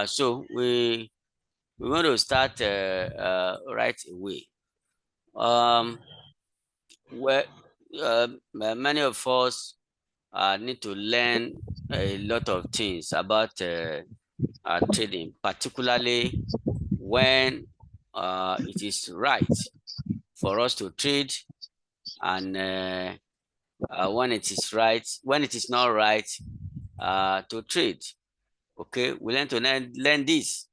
So we want to start right away. Well, many of us need to learn a lot of things about trading, particularly when it is right for us to trade, and when it is not right to trade. Okay, we learn to learn this.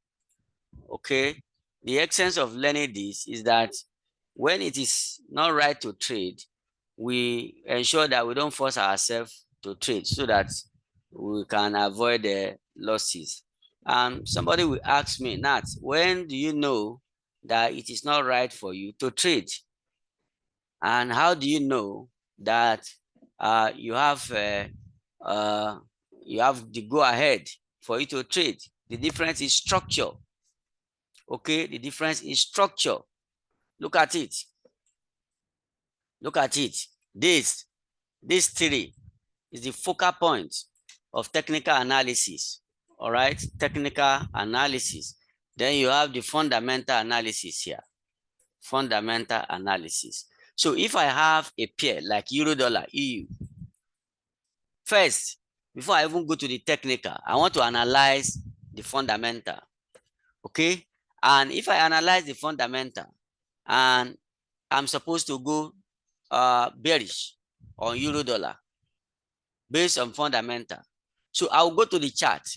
Okay, the essence of learning this is that when it is not right to trade, we ensure that we don't force ourselves to trade so that we can avoid the losses. Somebody will ask me, Nat, when do you know that it is not right for you to trade? And how do you know that you have the go ahead for you to trade? The difference is structure. Okay, the difference is structure. Look at it. Look at it. This three is the focal point of technical analysis. All right, technical analysis. Then you have the fundamental analysis here. Fundamental analysis. So if I have a pair like euro dollar, EU, first, before I even go to the technical, I want to analyze the fundamental. Okay, and if I analyze the fundamental and I'm supposed to go bearish on euro dollar based on fundamental, so I'll go to the chart.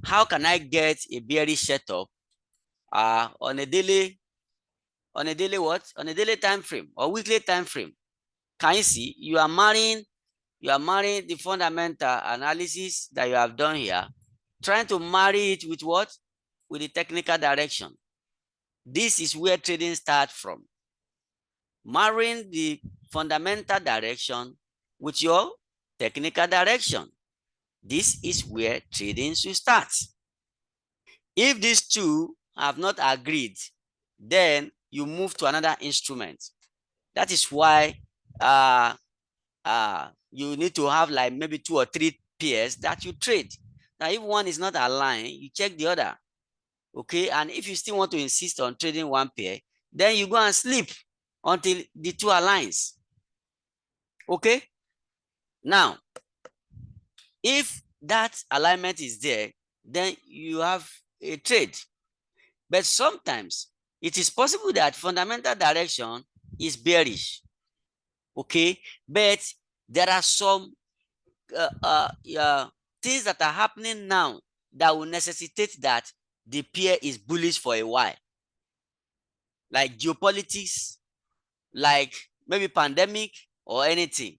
How can I get a bearish setup on a daily what? On a daily time frame or weekly time frame? Can you see? You are marrying the fundamental analysis that you have done here, trying to marry it with what? With the technical direction. This is where trading starts from. Marrying the fundamental direction with your technical direction. This is where trading should start. If these two have not agreed, then you move to another instrument. That is why you need to have like maybe 2 or 3 pairs that you trade. Now, if one is not aligned, you check the other. Okay, and if you still want to insist on trading one pair, then you go and sleep until the two aligns. Okay, now if that alignment is there, then you have a trade. But sometimes it is possible that fundamental direction is bearish. Okay, but there are some things that are happening now that will necessitate that the pair is bullish for a while, like geopolitics, like maybe pandemic or anything.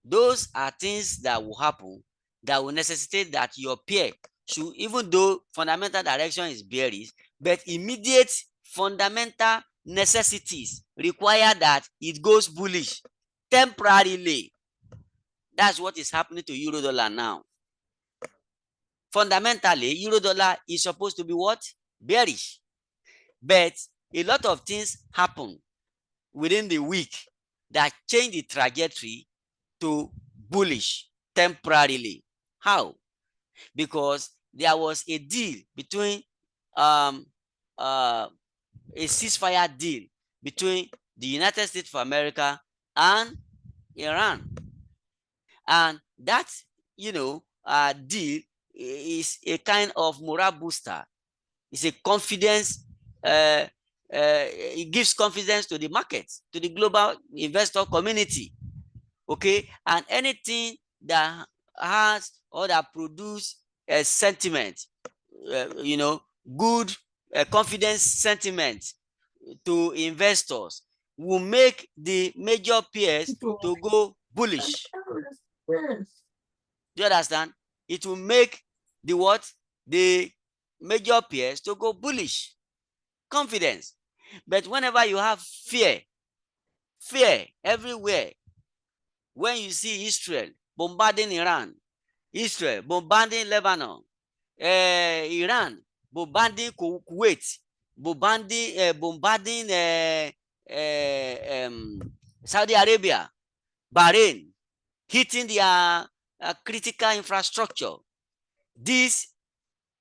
Those are things that will happen that will necessitate that your pair should, even though fundamental direction is bearish, but immediate fundamental necessities require that it goes bullish temporarily. That's what is happening to euro dollar now. Fundamentally, euro dollar is supposed to be what? Bearish. But a lot of things happen within the week that change the trajectory to bullish temporarily. How? Because there was a deal between a ceasefire deal between the United States of America and Iran. And that, deal is a kind of morale booster. It's a confidence. It gives confidence to the market, to the global investor community. Okay, and anything that has or that produce a sentiment, good confidence sentiment to investors will make the major peers to go bullish. Do you understand? It will make the what? The major peers to go bullish. Confidence. But whenever you have fear everywhere, when you see Israel bombarding Iran, Israel bombarding Lebanon, Iran bombarding Kuwait, bombarding Saudi Arabia, Bahrain, hitting their critical infrastructure. This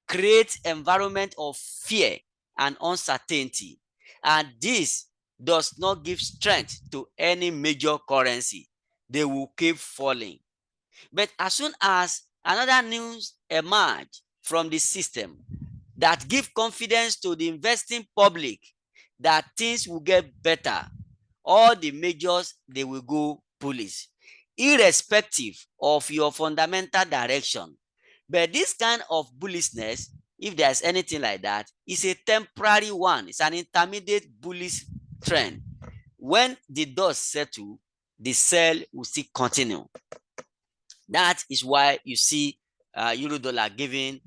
creates environment of fear and uncertainty. And this does not give strength to any major currency. They will keep falling. But as soon as another news emerge from the system that give confidence to the investing public that things will get better, all the majors, they will go bullish, irrespective of your fundamental direction. But this kind of bullishness, if there's anything like that, is a temporary one. It's an intermediate bullish trend. When the dust settle, the sell will still continue. That is why you see euro dollar giving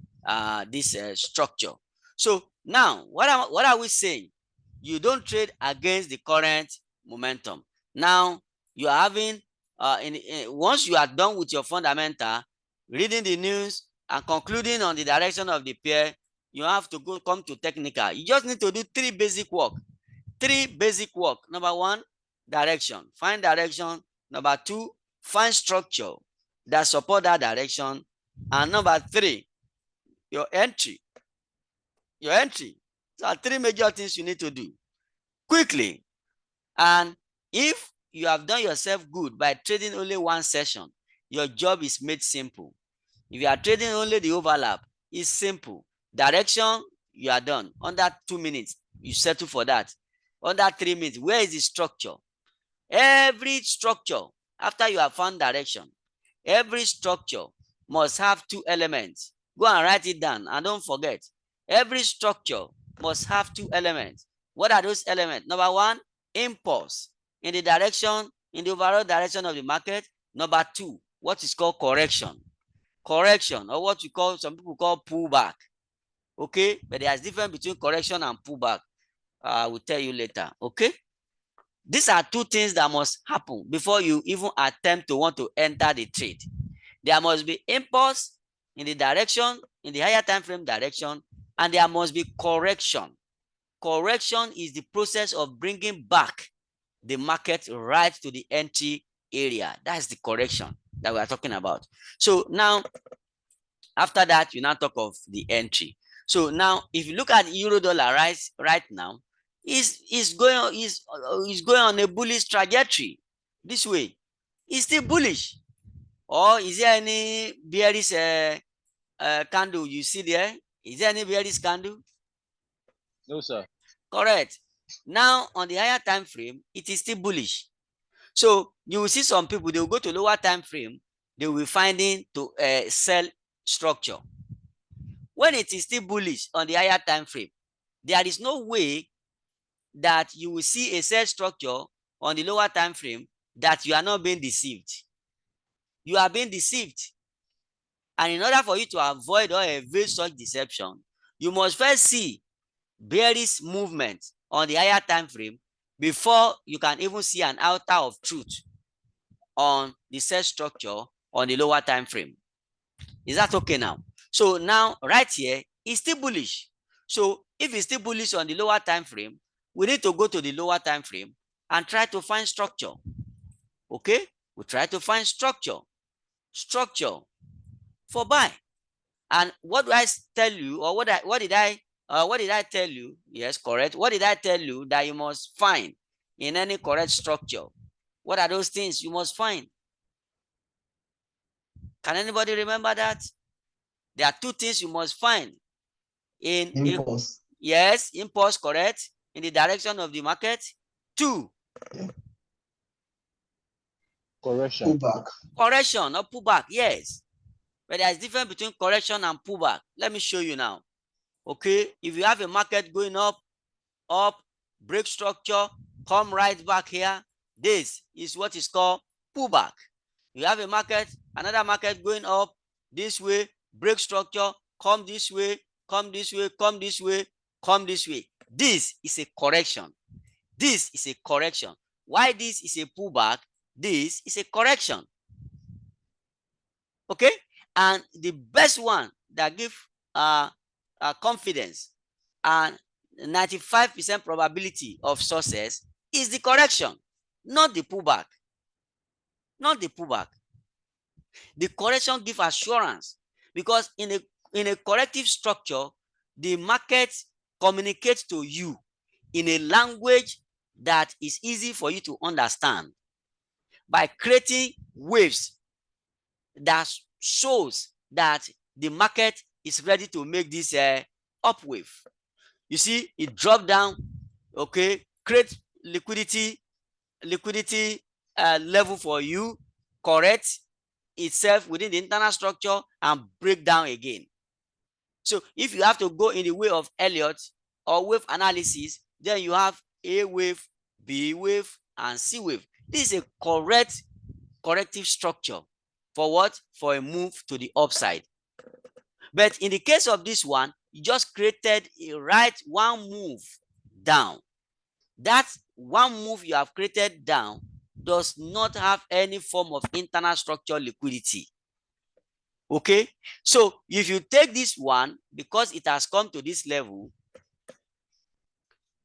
this structure. So now, what are we saying? You don't trade against the current momentum. Now you are having once you are done with your fundamental, reading the news and concluding on the direction of the pair, you have to come to technical. You just need to do three basic work. Number one, direction. Find direction. Number two, find structure that support that direction. And number three, your entry. So are three major things you need to do quickly. And if you have done yourself good by trading only one session, your job is made simple. If you are trading only the overlap, it's simple. Direction, you are done. Under 2 minutes, you settle for that. Under 3 minutes, where is the structure? Every structure, after you have found direction, every structure must have two elements. Go and write it down and don't forget. Every structure must have two elements. What are those elements? Number one, impulse in the direction, in the overall direction of the market. Number two, what is called correction. Correction, or what you call, some people call pullback. Okay, but there's difference between correction and pullback. I will tell you later. Okay, these are two things that must happen before you even attempt to want to enter the trade. There must be impulse in the direction, in the higher time frame direction, and there must be correction. Correction is the process of bringing back the market right to the entry area. That's the correction that we are talking about. So now, after that, you now talk of the entry. So now, if you look at euro dollar right now, is going on a bullish trajectory this way. It's still bullish. Or is there any bearish candle you see there? Is there any bearish candle? No, sir. Correct. Now on the higher time frame, it is still bullish. So you will see some people, they will go to lower time frame, they will be finding to sell structure. When it is still bullish on the higher time frame, there is no way that you will see a sell structure on the lower time frame that you are not being deceived. You are being deceived. And in order for you to avoid or evade such deception, you must first see bearish movement on the higher time frame before you can even see an outer of truth on the sell structure on the lower time frame. Is that okay now? So now right here, it's still bullish. So if it's still bullish on the lower time frame, we need to go to the lower time frame and try to find structure. Okay, we try to find structure for buy. And what do I tell you, or what did I tell you? Yes, correct. What did I tell you that you must find in any correct structure? What are those things you must find? Can anybody remember that? There are two things you must find in impulse. Yes, impulse, correct. In the direction of the market. Two. Yeah. Correction. Pullback. Correction or pullback, yes. But there is difference between correction and pullback. Let me show you now. Okay, if you have a market going up, break structure, come right back here, this is what is called pullback. You have a market, another market going up this way, break structure, come this way, come this way, come this way, come this way. This is a correction. This is a correction. Why this is a pullback? This is a correction. Okay, and the best one that give confidence and 95% probability of success is the correction, not the pullback. Not the pullback. The correction gives assurance, because in in a corrective structure, the market communicates to you in a language that is easy for you to understand by creating waves that shows that the market is ready to make this up wave. You see, it dropped down, okay, create liquidity level for you, correct itself within the internal structure and break down again. So if you have to go in the way of Elliott or wave analysis, then you have A wave, B wave, and C wave. This is a corrective structure for what? For a move to the upside. But in the case of this one, you just created a one move down. That one move you have created down does not have any form of internal structure liquidity. Okay, so if you take this one because it has come to this level,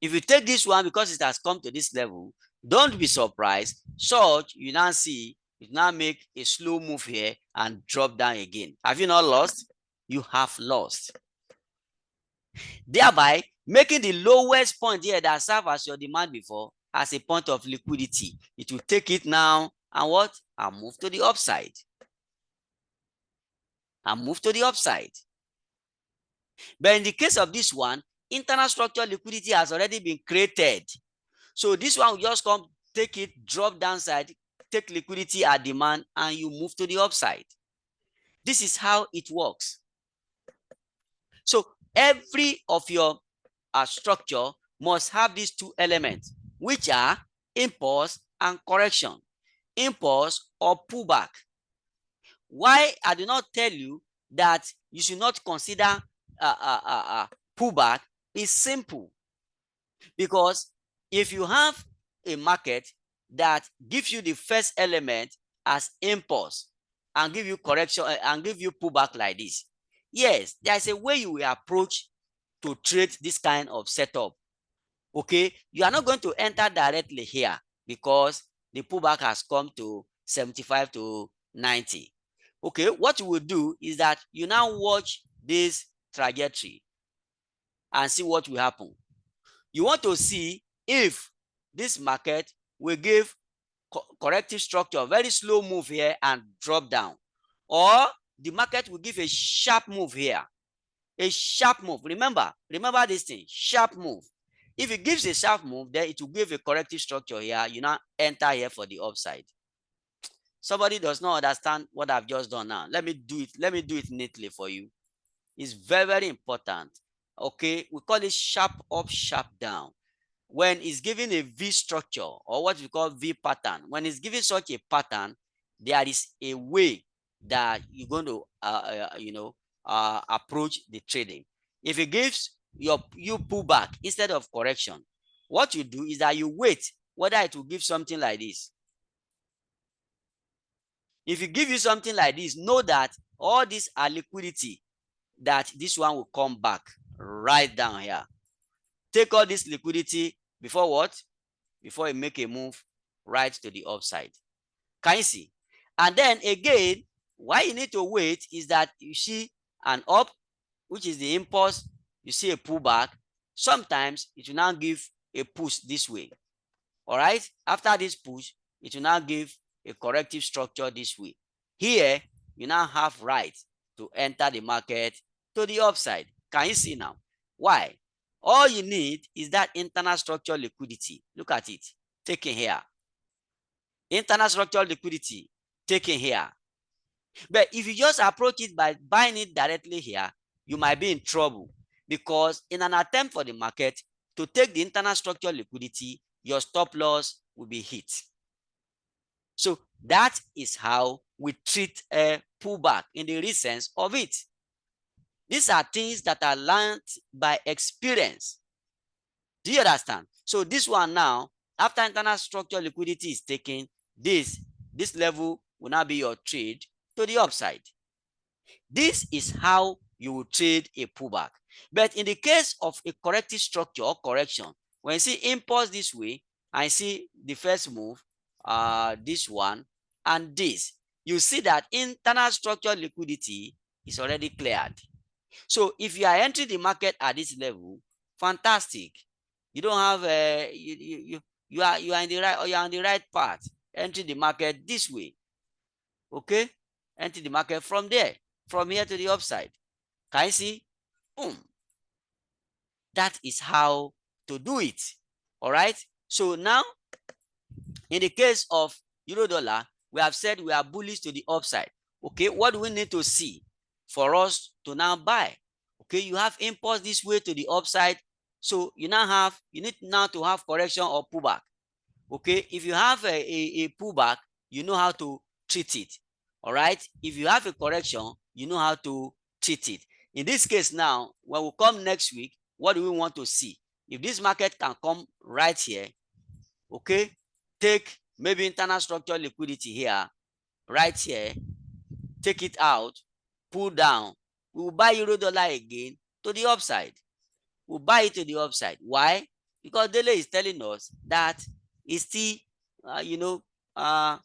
if you take this one because it has come to this level, don't be surprised. Such you now see it now make a slow move here and drop down again. Have you not lost? You have lost. Thereby making the lowest point here that served as your demand before as a point of liquidity. It will take it now and what? And move to the upside. And move to the upside. But in the case of this one, internal structure liquidity has already been created. So this one will just come, take it, drop downside, take liquidity at demand, and you move to the upside. This is how it works. So every of your structure must have these two elements, which are impulse and correction, impulse or pullback. Why I do not tell you that you should not consider pullback is simple. Because if you have a market that gives you the first element as impulse and give you correction and give you pullback like this, yes, there's a way you will approach to trade this kind of setup. Okay, you are not going to enter directly here because the pullback has come to 75 to 90. Okay, what you will do is that you now watch this trajectory and see what will happen. You want to see if this market will give corrective structure, very slow move here and drop down, or the market will give a sharp move here, a sharp move. Remember this thing, sharp move. If it gives a sharp move, then it will give a corrective structure here. You now enter here for the upside. Somebody does not understand what I've just done now. Let me do it neatly for you. It's very, very important. Okay, we call it sharp up, sharp down. When it's given a V structure or what we call V pattern, when it's given such a pattern, there is a way that you're going to approach the trading. If it gives you pullback instead of correction, what you do is that you wait whether it will give something like this. If it gives you something like this, know that all these are liquidity, that this one will come back right down here. Take all this liquidity before what? Before you make a move right to the upside. Can you see? And then again, why you need to wait is that you see an up, which is the impulse, you see a pullback. Sometimes it will now give a push this way. All right? After this push, it will now give a corrective structure this way. Here, you now have right to enter the market to the upside. Can you see now? Why? All you need is that internal structure liquidity. Look at it. Taken here. Internal structure liquidity. Taken here. But if you just approach it by buying it directly here, you might be in trouble. Because in an attempt for the market to take the internal structure liquidity, your stop loss will be hit. So that is how we treat a pullback in the real sense of it. These are things that are learned by experience. Do you understand? So this one now, after internal structure liquidity is taken, this level will now be your trade to the upside. This is how you will trade a pullback. But in the case of a corrective structure or correction, when you see impulse this way, I see the first move, this one, and this, you see that internal structure liquidity is already cleared. So if you are entering the market at this level, fantastic. You don't have a you are in the right, or you are on the right path. Enter the market this way. Okay, enter the market from there, from here to the upside. Can you see? Boom. That is how to do it. All right. So now, in the case of euro dollar, we have said we are bullish to the upside. Okay, what do we need to see for us to now buy? Okay, you have impulse this way to the upside. So you need now to have correction or pullback. Okay, if you have a pullback, you know how to treat it. All right, if you have a correction, you know how to treat it. In this case now, when we come next week, what do we want to see? If this market can come right here, okay, take maybe internal structure liquidity here, right here, take it out, pull down, we will buy euro dollar again to the upside. We'll buy it to the upside. Why? Because Dele is telling us that it's still, uh,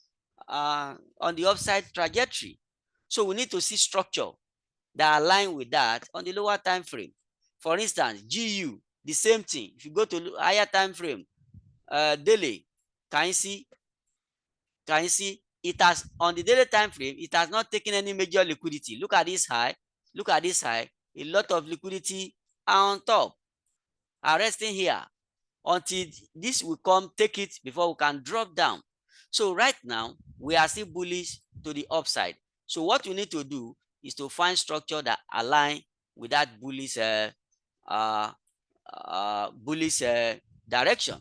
on the upside trajectory. So we need to see structure that align with that on the lower time frame. For instance, GU, the same thing. If you go to higher time frame, daily, can you see? Can you see? It has, on the daily time frame, it has not taken any major liquidity. Look at this high. Look at this high. A lot of liquidity are on top, are resting here until this will come, take it before we can drop down. So right now, we are still bullish to the upside. So what we need to do is to find structure that align with that bullish direction.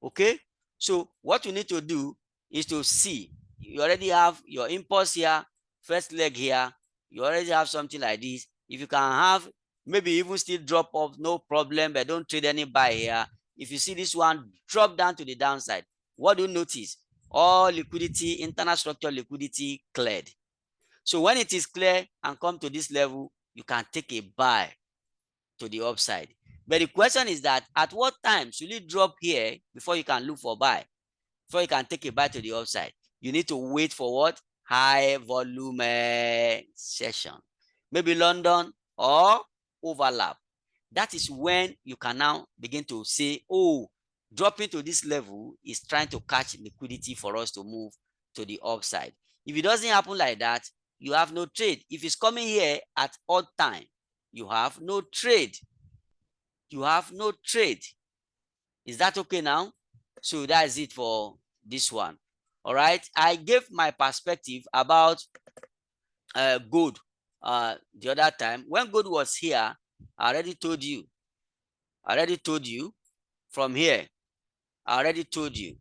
Okay, so what you need to do is to see, you already have your impulse here, first leg here, you already have something like this. If you can have, maybe even still drop off, no problem, but don't trade any buy here. If you see this one drop down to the downside, what do you notice? All liquidity, internal structure liquidity cleared. So when it is clear and come to this level, you can take a buy to the upside. But the question is that at what time should it drop here before you can look for buy, before you can take a buy to the upside? You need to wait for what? High volume session, maybe London or overlap. That is when you can now begin to say, oh, dropping to this level is trying to catch liquidity for us to move to the upside. If it doesn't happen like that, you have no trade. If it's coming here at odd time, you have no trade. You have no trade. Is that okay now? So that is it for this one. All right. I gave my perspective about gold the other time. When gold was here, I already told you. From here. I already told you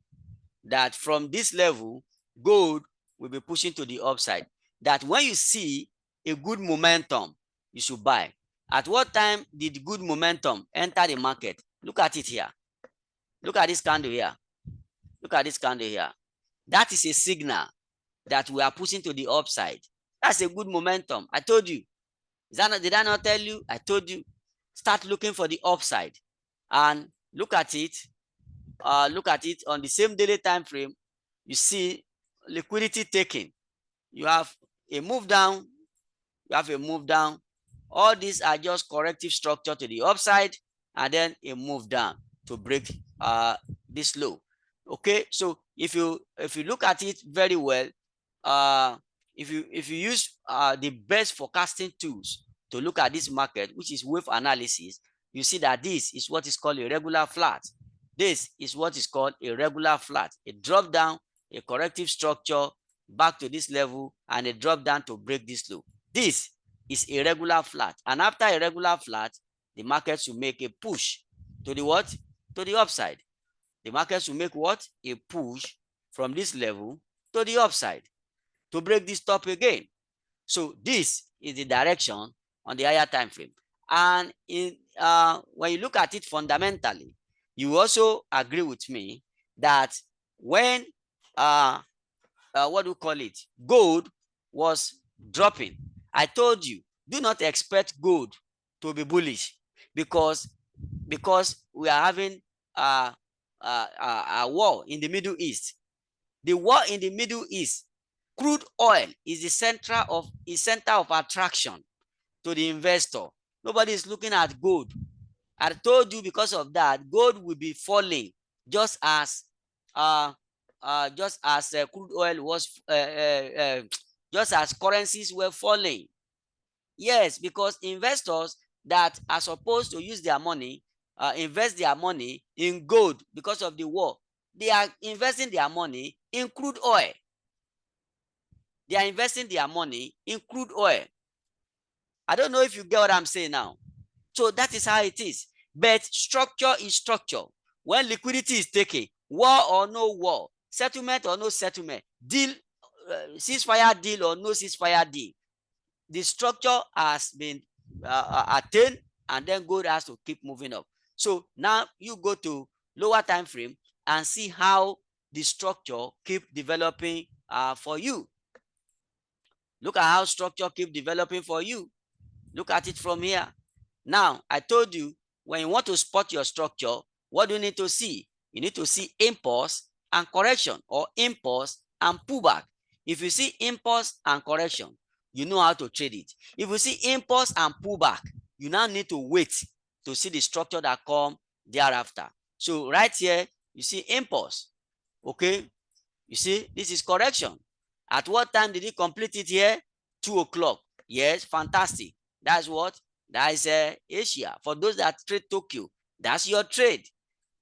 that from this level, gold will be pushing to the upside. That when you see a good momentum, you should buy. At what time did good momentum enter the market? Look at it here. Look at this candle here. Look at this candle here. That is a signal that we are pushing to the upside. That's a good momentum. I told you. Did I not tell you? I told you. Start looking for the upside and look at it. Look at it on the same daily time frame. You see liquidity taking. You have a move down. You have a move down. All these are just corrective structure to the upside, and then a move down to break this low. Okay, so if you look at it very well, if you use the best forecasting tools to look at this market, which is wave analysis, you see that this is what is called a regular flat. This is what is called a regular flat. A drop down, a corrective structure back to this level, and a drop down to break this low. This is a regular flat, and after a regular flat, the market should make a push to the what? To the upside. The market should make what? A push from this level to the upside to break this top again. So this is the direction on the higher time frame. And when you look at it fundamentally, you also agree with me that when what do you call it? Gold was dropping. I told you, do not expect gold to be bullish because we are having a war in the Middle East. The war in the Middle East, crude oil is the center of attraction to the investor. Nobody is looking at gold. I told you because of that, gold will be falling just as crude oil was, just as currencies were falling. Yes, because investors that are supposed to use their money, invest their money in gold because of the war, they are investing their money in crude oil. They are investing their money in crude oil. I don't know if you get what I'm saying now. So that is how it is. But structure is structure. When liquidity is taken, war or no war, settlement or no settlement, deal, ceasefire deal or no ceasefire deal, the structure has been attained, and then gold has to keep moving up. So now you go to lower time frame and see how the structure keep developing for you. Look at how structure keep developing for you. Look at it from here. Now, I told you, when you want to spot your structure, what do you need to see? You need to see impulse and correction, or impulse and pullback. If you see impulse and correction, you know how to trade it. If you see impulse and pullback, you now need to wait to see the structure that come thereafter. So right here, you see impulse. Okay, you see, this is correction. At what time did he complete it here? 2 o'clock. Yes, fantastic. That's what? That is Asia. For those that trade Tokyo, that's your trade.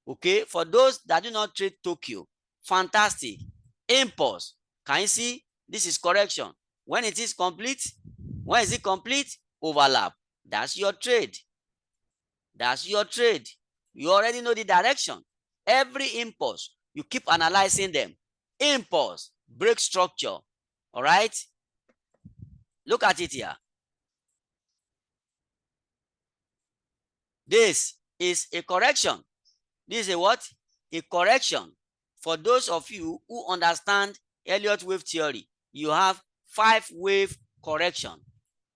Okay, for those that do not trade Tokyo, fantastic. Impulse. Can you see? This is correction. When it is complete, when is it complete? Overlap. That's your trade. That's your trade. You already know the direction. Every impulse, you keep analyzing them. Impulse, break structure. All right? Look at it here. This is a correction. This is a what? A correction. For those of you who understand Elliott wave theory, you have 5-wave correction.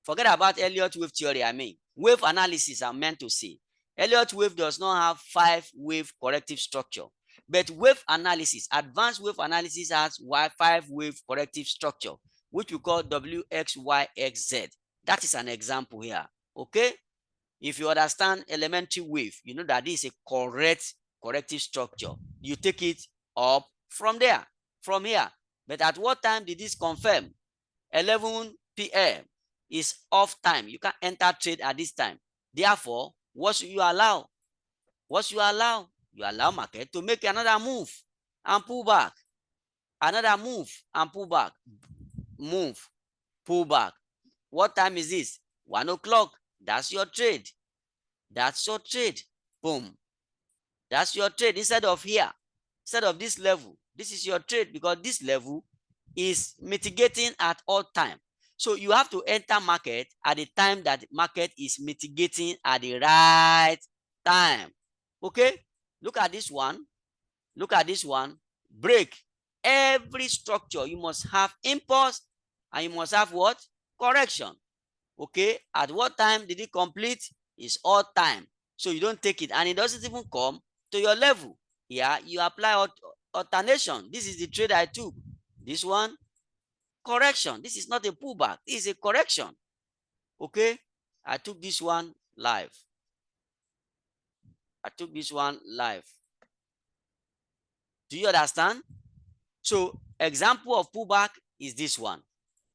Forget about Elliott wave theory, I mean. Wave analysis, I'm meant to say. Elliott wave does not have 5-wave corrective structure. But wave analysis, advanced wave analysis has 5-wave corrective structure, which we call WXYXZ. That is an example here. Okay? If you understand elementary wave, you know that this is a correct corrective structure. You take it up from there, from here. But at what time did this confirm? 11 p.m. is off time. You can't enter trade at this time. Therefore, what should you allow? What should you allow? You allow market to make another move and pull back. Another move and pull back. Move, pull back. What time is this? 1 o'clock. That's your trade. That's your trade. Boom. That's your trade. Instead of here, instead of this level, this is your trade, because this level is mitigating at all time. So you have to enter market at the time that market is mitigating at the right time. Okay? Look at this one. Look at this one. Break. Every structure, you must have impulse and you must have what? Correction. Okay? At what time did it complete? It's all time. So you don't take it, and it doesn't even come to your level. Yeah, you apply alternation. This is the trade I took. This one, correction. This is not a pullback. This is a correction. Okay? I took this one live. I took this one live. Do you understand? So example of pullback is this one.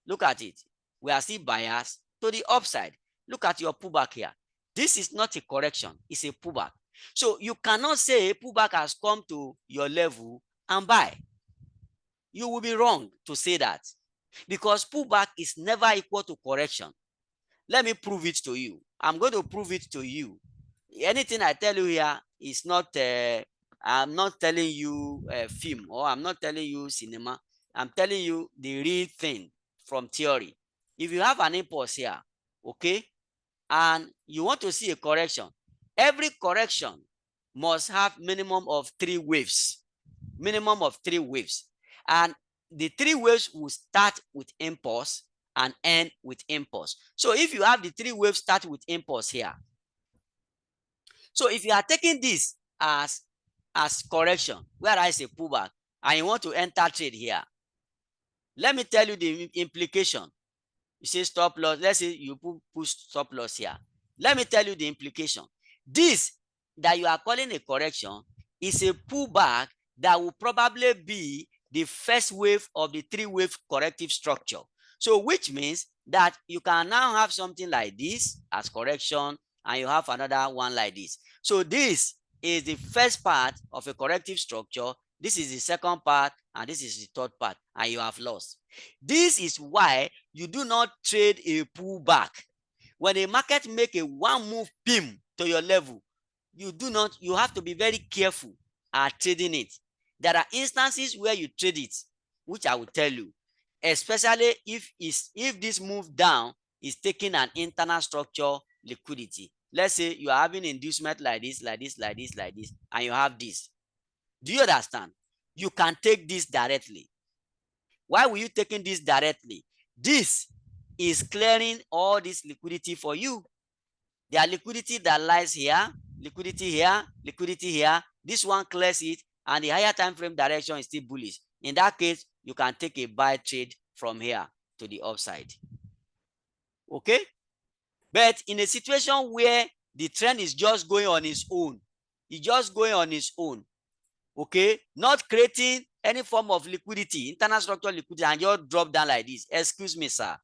Look at it. We are still biased to the upside. Look at your pullback here. This is not a correction. It's a pullback. So you cannot say pullback has come to your level and buy. You will be wrong to say that, because pullback is never equal to correction. Let me prove it to you. I'm going to prove it to you. Anything I tell you here is not, I'm not telling you a film, or I'm not telling you cinema. I'm telling you the real thing from theory. If you have an impulse here, okay, and you want to see a correction, every correction must have minimum of 3 waves. Minimum of 3 waves. And the 3 waves will start with impulse and end with impulse. So if you have the 3 waves start with impulse here, so if you are taking this as correction, where I say pullback, and you want to enter trade here, let me tell you the implication. You say stop loss. Let's say you push stop loss here. Let me tell you the implication. This that you are calling a correction is a pullback that will probably be the first wave of the three-wave corrective structure. So which means that you can now have something like this as correction, and you have another one like this. So this is the first part of a corrective structure. This is the second part, and this is the third part, and you have lost. This is why you do not trade a pullback. When a market make a one move beam to your level, you have to be very careful at trading it. There are instances where you trade it, which I will tell you, especially if this move down is taking an internal structure liquidity. Let's say you are having inducement like this, like this, like this, like this, and you have this. Do you understand? You can take this directly. Why were you taking this directly? This is clearing all this liquidity for you. There are liquidity that lies here, liquidity here, liquidity here. This one clears it, and the higher time frame direction is still bullish. In that case, you can take a buy trade from here to the upside. Okay? But in a situation where the trend is just going on its own, it's just going on its own, okay, not creating any form of liquidity, internal structural liquidity, and just drop down like this. Excuse me, sir.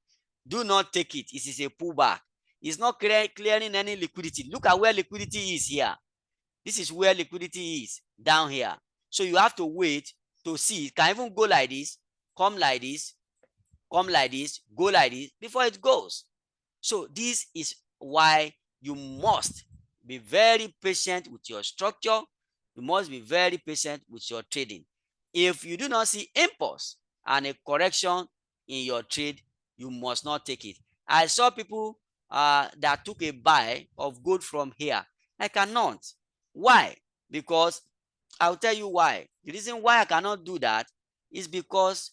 Do not take it. It is a pullback. It's not clearing any liquidity. Look at where liquidity is here. This is where liquidity is, down here. So you have to wait to see. It can even go like this, come like this, come like this, go like this before it goes. So this is why you must be very patient with your structure. You must be very patient with your trading. If you do not see impulse and a correction in your trade, you must not take it. I saw people that took a buy of gold from here. I cannot. Why? Because I'll tell you why. The reason why I cannot do that is because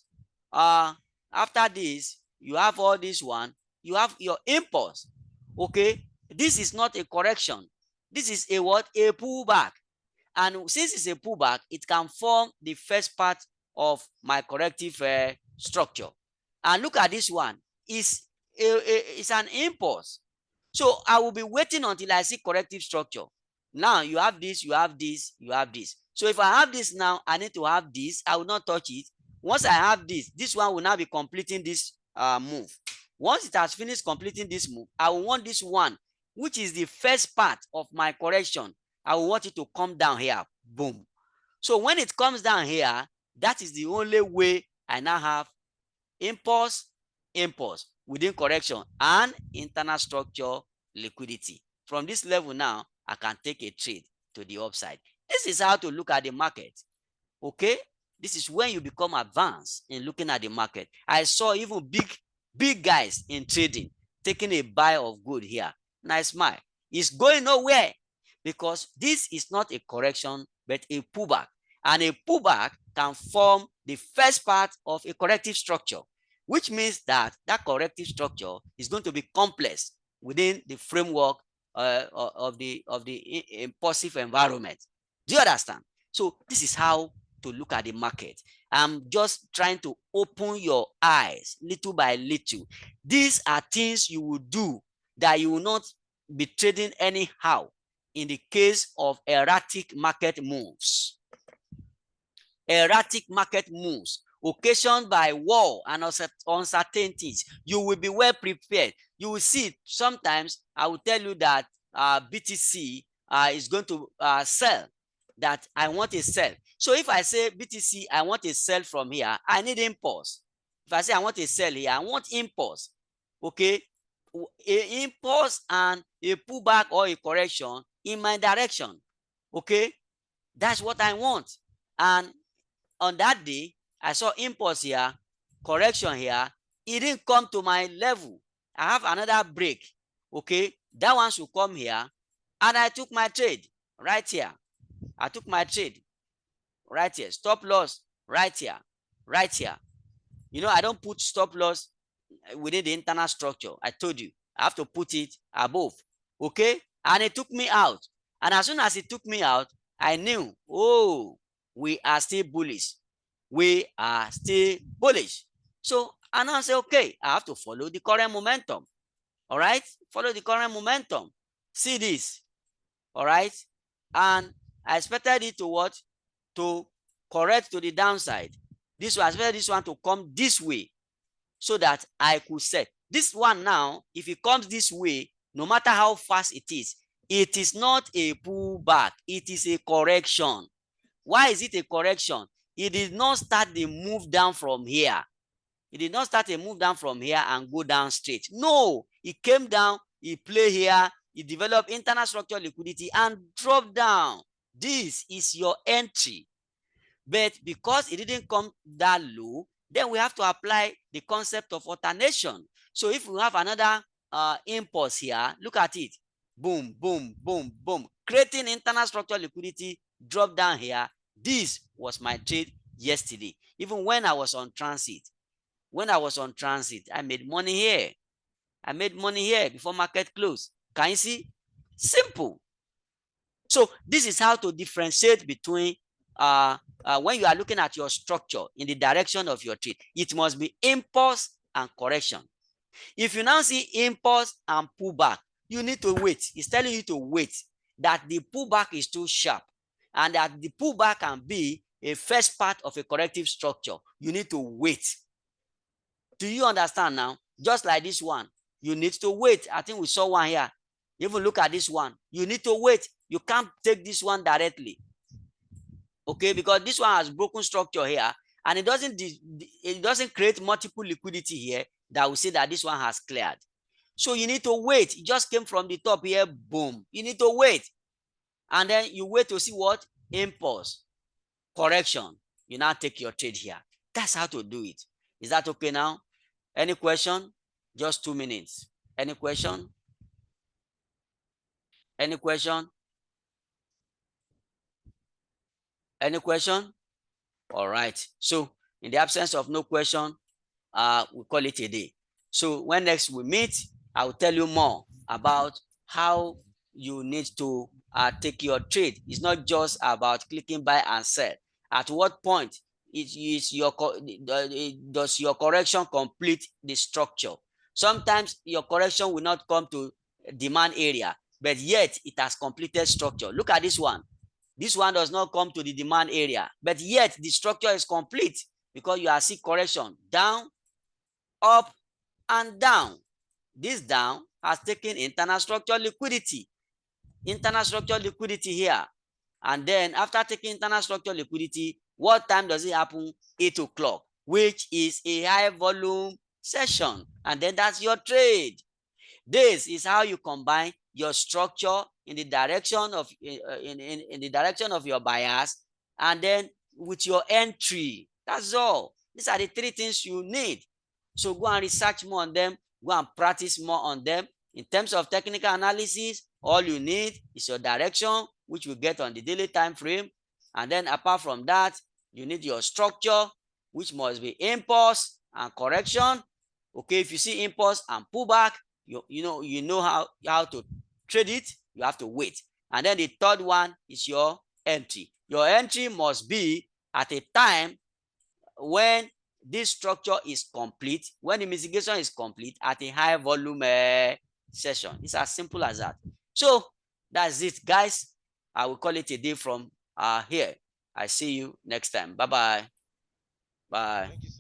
after this, you have all this one, you have your impulse. Okay, this is not a correction. This is a what? A pullback. And since it's a pullback, it can form the first part of my corrective structure. And look at this one. It's an impulse. So I will be waiting until I see corrective structure. Now you have this, you have this, you have this. So if I have this now, I need to have this. I will not touch it. Once I have this one will now be completing this move. Once it has finished completing this move, I will want this one, which is the first part of my correction. I will want it to come down here. Boom. So when it comes down here, that is the only way I now have impulse within correction and internal structure liquidity. From this level now, I can take a trade to the upside. This is how to look at the market. Okay? This is when you become advanced in looking at the market. I saw even big guys in trading taking a buy of gold here. Nice smile. It's going nowhere because this is not a correction but a pullback. And a pullback can form the first part of a corrective structure, which means that that corrective structure is going to be complex within the framework of the impulsive environment. Do you understand? So this is how to look at the market. I'm just trying to open your eyes little by little. These are things you will do that you will not be trading anyhow in the case of erratic market moves. Erratic market moves occasioned by war and uncertainties. You will be well prepared. You will see sometimes I will tell you that BTC is going to sell, that I want a sell. So if I say BTC, I want a sell from here, I need impulse. If I say I want a sell here, I want impulse. Okay, a impulse and a pullback or a correction in my direction. Okay, that's what I want. And on that day, I saw impulse here, correction here. It didn't come to my level. I have another break. Okay, that one should come here. And I took my trade right here. I took my trade right here. Stop loss right here. Right here. You know, I don't put stop loss within the internal structure. I told you, I have to put it above. Okay? And it took me out. And as soon as it took me out, I knew, oh, we are still bullish. We are still bullish. So, and I say, okay, I have to follow the current momentum. All right? Follow the current momentum. See this, all right? And I expected it to what? To correct to the downside. This one, I expected this one to come this way so that I could set. This one now, if it comes this way, no matter how fast it is not a pullback, it is a correction. Why is it a correction? It did not start the move down from here. It did not start a move down from here and go down straight. No, it came down, it played here, it developed internal structural liquidity and dropped down. This is your entry. But because it didn't come that low, then we have to apply the concept of alternation. So if we have another impulse here, look at it. Boom, boom, boom, boom. Creating internal structural liquidity, drop down here. This was my trade yesterday. Even when I was on transit. When I was on transit, I made money here. I made money here before market close. Can you see? Simple. So this is how to differentiate between when you are looking at your structure in the direction of your trade. It must be impulse and correction. If you now see impulse and pullback, you need to wait. It's telling you to wait, that the pullback is too sharp and that the pullback can be a first part of a corrective structure. You need to wait. Do you understand now? Just like this one, you need to wait. I think we saw one here. Even look at this one. You need to wait. You can't take this one directly. Okay, because this one has broken structure here, and it doesn't create multiple liquidity here that will say that this one has cleared. So you need to wait. It just came from the top here, boom. You need to wait. And then you wait to see what? Impulse, correction. You now take your trade here. That's how to do it. Is that okay now? Any question? Just 2 minutes. Any question? Any question? Any question? All right. So in the absence of no question, we call it a day. So when next we meet, I will tell you more about how you need to take your trade. It's not just about clicking buy and sell. At what point does your correction complete the structure? Sometimes your correction will not come to demand area, but yet it has completed structure. Look at this one. This one does not come to the demand area, but yet the structure is complete because you are seeing correction down, up, and down. This down has taken internal structural liquidity. Internal structural liquidity here. And then after taking internal structural liquidity, what time does it happen? 8 o'clock, which is a high volume session. And then that's your trade. This is how you combine your structure in the direction of in the direction of your bias, and then with your entry. That's all. These are the 3 things you need. So go and research more on them. Go and practice more on them. In terms of technical analysis, all you need is your direction, which we get on the daily time frame. And then apart from that, you need your structure, which must be impulse and correction. Okay, if you see impulse and pullback, you know how to trade it. You have to wait. And then the third one is your entry. Your entry must be at a time when this structure is complete, when the mitigation is complete at a high volume session. It's as simple as that. So that's it, guys. I will call it a day from here. I see you next time. Bye-bye. Bye. Thank you, sir.